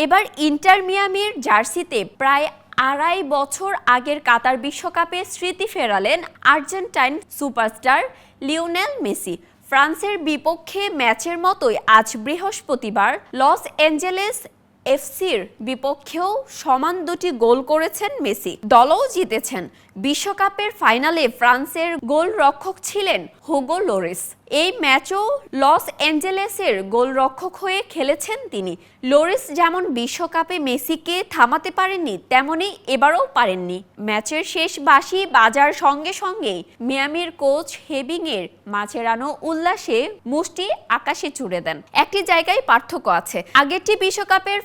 এবার ইন্টার মিয়ামির জার্সিতে প্রায় ২.৫ বছর আগের কাতার বিশ্বকাপে স্মৃতি ফেরালেন আর্জেন্টাইন সুপারস্টার লিওনেল মেসি। ফ্রান্সের বিপক্ষে ম্যাচের মতোই আজ বৃহস্পতিবার লস অ্যাঞ্জেলেস এফসির বিপক্ষেও সমান দুটি গোল করেছেন মেসি। দলও জিতেছেন। বিশ্বকাপের ফাইনালে ফ্রান্সের গোলরক্ষক ছিলেন হুগো লোরিস। এই ম্যাচও লস অ্যাঞ্জেলেসের গোলরক্ষক হয়ে খেলেছেন তিনি। লোরিস যেমন বিশ্বকাপে মেসিকে থামাতে পারেননি, তেমনি এবারও পারেননি। ম্যাচের শেষ বাঁশি বাজার সঙ্গে সঙ্গেই মিয়ামির কোচ হেবিংয়ের মাঝেরানো উল্লাসে মুষ্টি আকাশে ছুড়ে দেন। একটি জায়গায় পার্থক্য আছে। আগেরটি বিশ্বকাপের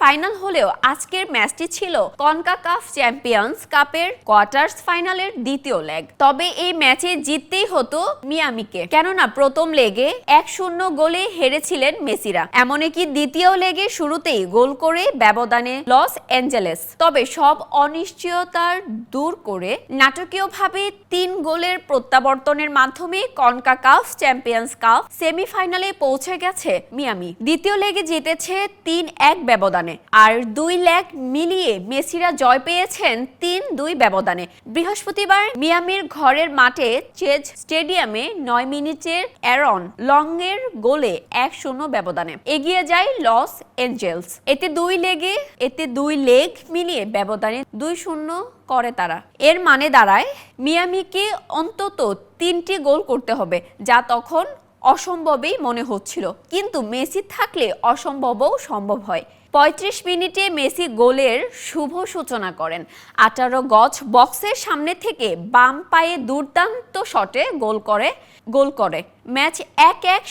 ফাইনাল হলেও আজকের ম্যাচটি ছিল কনকাকাফ চ্যাম্পিয়ন্স কাপের কোয়ার্টার্স ফাইনালের দ্বিতীয় লেগ। তবে এই ম্যাচে জিততেই হতো মিয়ামিকে, কেননা প্রথম লেগে ১-০ গোলে হেরেছিলেন মেসিরা। এমনকি দ্বিতীয় লেগে শুরুতেই গোল করে ব্যবধানে লস অ্যাঞ্জেলেস। তবে সব অনিশ্চয়তার দূর করে নাটকীয়ভাবে ৩ গোলের প্রত্যাবর্তনের মাধ্যমে কনকাকাফ চ্যাম্পিয়ন্স কাপ সেমিফাইনালে পৌঁছে গেছে মিয়ামি। দ্বিতীয় লেগে জিতেছে ৩-১ ব্যবধানে, আর ২ লেগ মিলিয়ে মেসিরা জয় পেয়েছেন ৩-২ ব্যবধানে। বৃহস্পতিবার মিয়ামির ঘরের মাঠে চেজ স্টেডিয়ামে ৯ মিনিটের অ্যারন লংয়ের গোলে ১-০ ব্যবধানে এগিয়ে যায় লস অ্যাঞ্জেলস। এতে দুই লেগ মিলিয়ে ব্যবধানে ২-০ করে তারা। এর মানে দাঁড়ায় মিয়ামিকে অন্তত ৩টি গোল করতে হবে, যা তখন অসম্ভবই মনে হচ্ছিল। কিন্তু মেসি থাকলে অসম্ভবও সম্ভব হয়। ৩৫ মিনিটে মেসি গোলের শুভ সূচনা করেন। ১৮ গজ বক্সের সামনে থেকে বাম পায়ে দুর্দান্ত শটে গোল করে ম্যাচ ১-১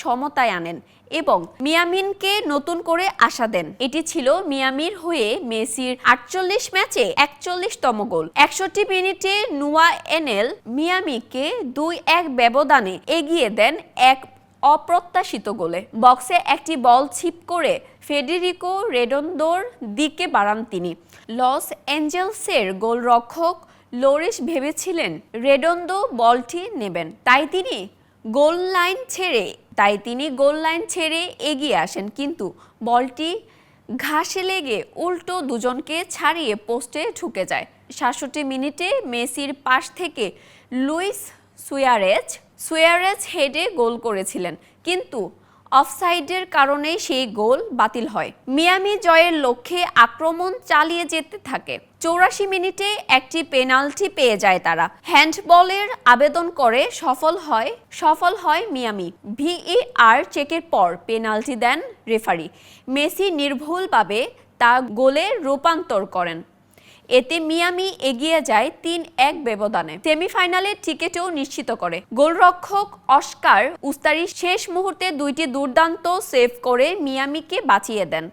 সমতায় আনেন এবং মিয়ামিনকে নতুন করে আশা দেন। এটি ছিল মিয়ামির হয়ে মেসির ৪৮ ম্যাচে ৪১তম গোল। ৬১ মিনিটে নুয়া এনেল মিয়ামিকে ২-১ ব্যবধানে এগিয়ে দেন এক অপ্রত্যাশিত গোলে। বক্সে একটি বল ছিপ করে ফেডেরিকো রেডোন্দোর দিকে বাড়ান তিনি। লস অ্যাঞ্জেলসের গোলরক্ষক লোরিস ভেবেছিলেন রেডোন্দো বলটি নেবেন, তাই তিনি গোল লাইন ছেড়ে এগিয়ে আসেন, কিন্তু বলটি ঘাসে লেগে উল্টো দুজনকে ছাড়িয়ে পোস্টে ঢুকে যায়। ৬৭ মিনিটে মেসির পাশ থেকে লুইস সুয়ারেজ হেডে গোল করেছিলেন, কিন্তু অফসাইডের কারণে সেই গোল বাতিল হয়। মিয়ামি জয়ের লক্ষ্যে আক্রমণ চালিয়ে যেতে থাকে। ৮৪ মিনিটে একটি পেনাল্টি পেয়ে যায় তারা। হ্যান্ডবলের আবেদন করে সফল হয় মিয়ামি। ভিএআর চেকের পর পেনাল্টি দেন রেফারি। মেসি নির্ভুলভাবে তা গোলে রূপান্তর করেন। এতে মিয়ামি এগিয়ে যায় ৩-১ ব্যবধানে। সেমিফাইনালের টিকেটও নিশ্চিত করে। গোলরক্ষক অস্কার উস্তারি শেষ মুহূর্তে ২টি দুর্দান্ত সেভ করে মিয়ামিকে বাঁচিয়ে দেন।